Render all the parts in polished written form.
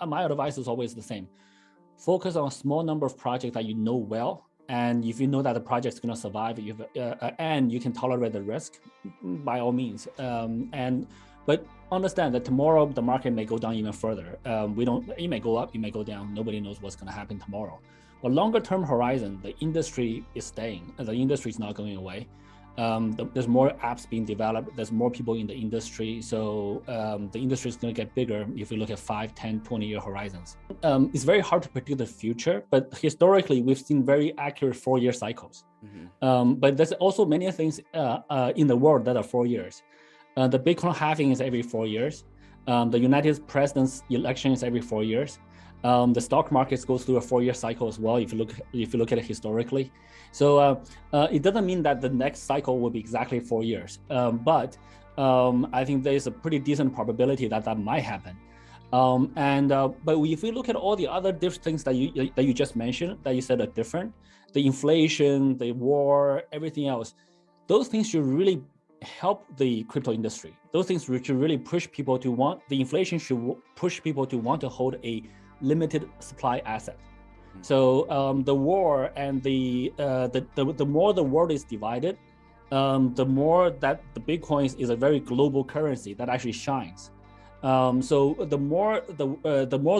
my advice is always the same. Focus on a small number of projects that you know well. And if you know that the project is going to survive, and you can tolerate the risk, by all means. But understand that tomorrow the market may go down even further. It may go up, it may go down. Nobody knows what's going to happen tomorrow. But longer term horizon, the industry is staying. The industry is not going away. There's more apps being developed. There's more people in the industry. So the industry is going to get bigger if you look at 5, 10, 20-year horizons. It's very hard to predict the future, but historically, we've seen very accurate 4-year cycles. But there's also many things in the world that are 4 years. The Bitcoin halving is every 4 years. The United President's election is every 4 years. The stock market goes through a 4-year cycle as well, if you look at it historically. So it doesn't mean that the next cycle will be exactly 4 years, but I think there's a pretty decent probability that might happen. But if we look at all the other different things that you just mentioned, that you said are different, the inflation, the war, everything else, those things should really help the crypto industry. Those things should really push people to want, the inflation should push people to want to hold a limited supply asset. So the war and the more the world is divided, the more that the Bitcoin is a very global currency that actually shines. So the more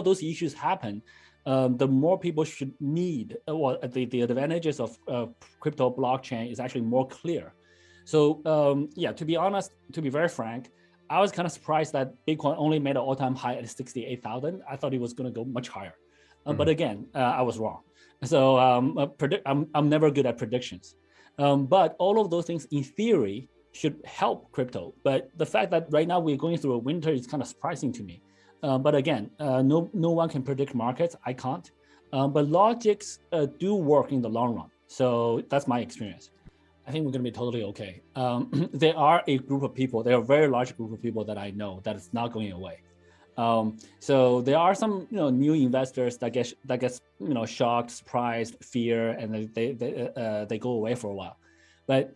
those issues happen, the more people should need, the advantages of crypto blockchain is actually more clear. So yeah, to be honest, to be very frank, I was kind of surprised that Bitcoin only made an all-time high at 68,000. I thought it was going to go much higher. But again, I was wrong. So I'm never good at predictions. But all of those things in theory should help crypto. But the fact that right now we're going through a winter is kind of surprising to me. But again, no one can predict markets. I can't. But logics do work in the long run. So that's my experience. I think we're going to be totally okay. There are a group of people, there are a very large group of people that I know that is not going away. So there are some new investors that get shocked, surprised, fear, and they go away for a while. But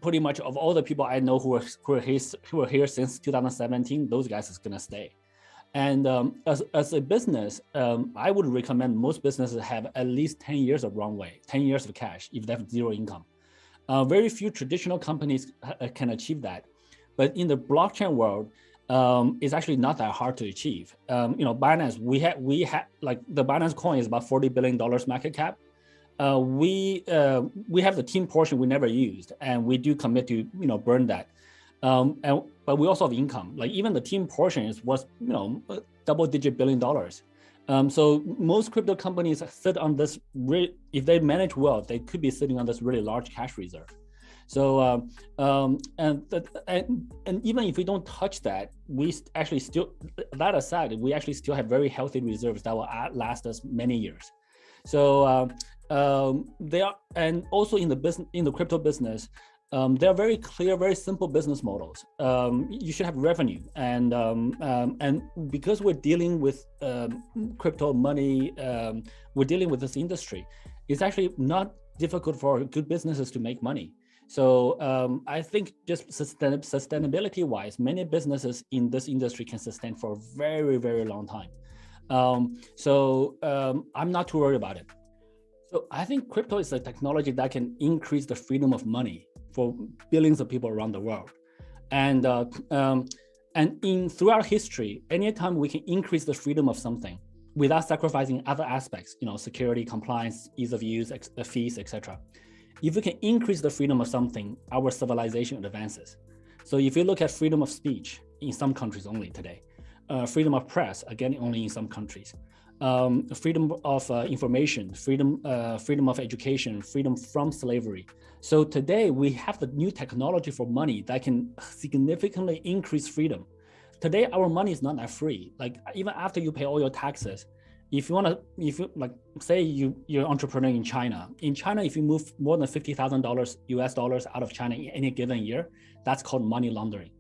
pretty much of all the people I know who are here since 2017, those guys is going to stay. And as a business, I would recommend most businesses have at least 10 years of runway, 10 years of cash if they have zero income. Very few traditional companies can achieve that. But in the blockchain world, it's actually not that hard to achieve. Binance, we had like the Binance coin is about $40 billion market cap. We have the team portion we never used, and we do commit to burn that. But we also have income. Like even the team portion was double-digit $1 billion. So most crypto companies sit on this. If they manage well, they could be sitting on this really large cash reserve. So and even if we don't touch that, we actually still, that aside, we actually still have very healthy reserves that will last us many years. So they are, and also in the crypto business, they are very clear, very simple business models. You should have revenue, and because we're dealing with crypto money, we're dealing with this industry. It's actually not difficult for good businesses to make money. So I think just sustainability-wise, many businesses in this industry can sustain for a very, very long time. So I'm not too worried about it. So I think crypto is a technology that can increase the freedom of money for billions of people around the world. And throughout history, anytime we can increase the freedom of something without sacrificing other aspects, security, compliance, ease of use, fees, etc. If we can increase the freedom of something, our civilization advances. So if you look at freedom of speech in some countries only today, freedom of press, again, only in some countries, freedom of information, freedom of education, freedom from slavery. So today we have the new technology for money that can significantly increase freedom. Today, our money is not that free. Like even after you pay all your taxes, if you like, say you're an entrepreneur in China. In China, if you move more than $50,000 US dollars out of China in any given year, that's called money laundering.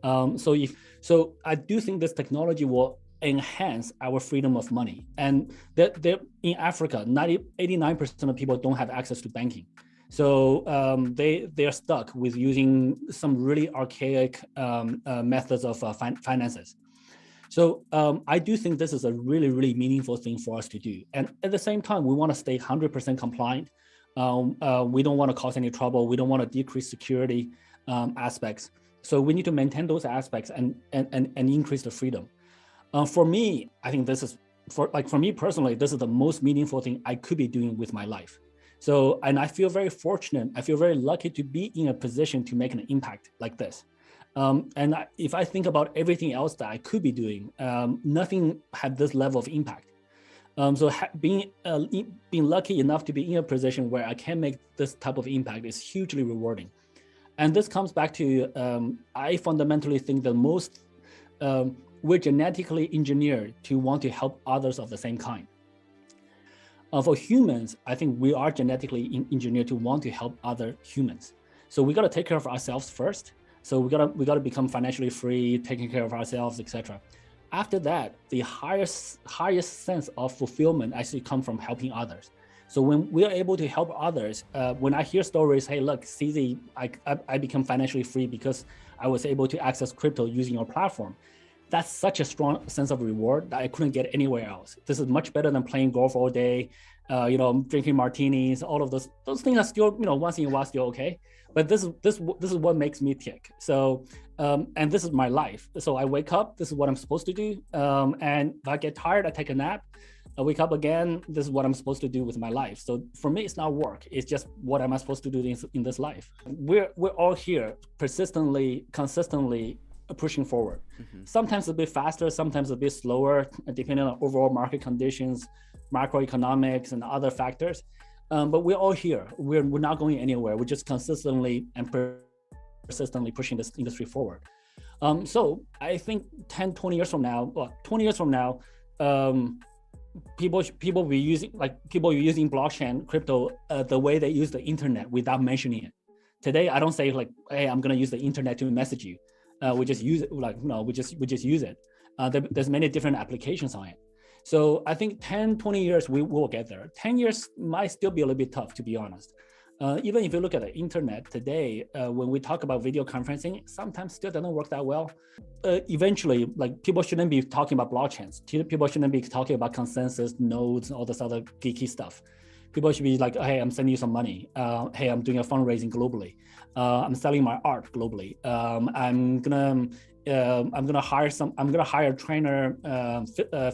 So I do think this technology will enhance our freedom of money. And in Africa, 89% of people don't have access to banking. So they are stuck with using some really archaic methods of finances. So I do think this is a really, really meaningful thing for us to do. And at the same time, we want to stay 100% compliant. We don't want to cause any trouble. We don't want to decrease security aspects. So we need to maintain those aspects and increase the freedom. For me, I think this is, for me personally, this is the most meaningful thing I could be doing with my life. So, and I feel very fortunate. I feel very lucky to be in a position to make an impact like this. If I think about everything else that I could be doing, nothing had this level of impact. So being lucky enough to be in a position where I can make this type of impact is hugely rewarding. And this comes back to, I fundamentally think that we're genetically engineered to want to help others of the same kind. For humans, I think we are genetically engineered to want to help other humans. So we got to take care of ourselves first. So we got to become financially free, taking care of ourselves, etc. After that, the highest sense of fulfillment actually comes from helping others. So when we are able to help others, when I hear stories, hey, look, CZ, I become financially free because I was able to access crypto using your platform. That's such a strong sense of reward that I couldn't get anywhere else. This is much better than playing golf all day, drinking martinis. All of those things are still, once in a while still okay. But this is what makes me tick. So, and this is my life. So I wake up, this is what I'm supposed to do. And if I get tired, I take a nap. I wake up again, this is what I'm supposed to do with my life. So for me, it's not work. It's just what am I supposed to do in this life? We're all here persistently, consistently pushing forward. Sometimes a bit faster, sometimes a bit slower, depending on overall market conditions, macroeconomics and other factors. But we're all here. We're not going anywhere. We're just consistently and persistently pushing this industry forward. So I think 10, 20 years from now, 20 years from now, people will be using blockchain, crypto, the way they use the internet without mentioning it. Today, I don't say like, hey, I'm gonna use the internet to message you. We just use it, we just use it. There's many different applications on it. So I think 10, 20 years, we will get there. 10 years might still be a little bit tough, to be honest. Even if you look at the internet today, when we talk about video conferencing, sometimes still doesn't work that well. Eventually, like people shouldn't be talking about blockchains. People shouldn't be talking about consensus, nodes, all this other geeky stuff. People should be like, hey, I'm sending you some money. Hey, I'm doing a fundraising globally. I'm selling my art globally. I'm gonna hire a trainer,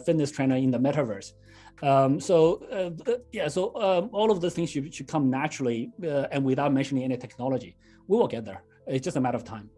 fitness trainer in the metaverse. So all of those things should come naturally and without mentioning any technology. We will get there. It's just a matter of time.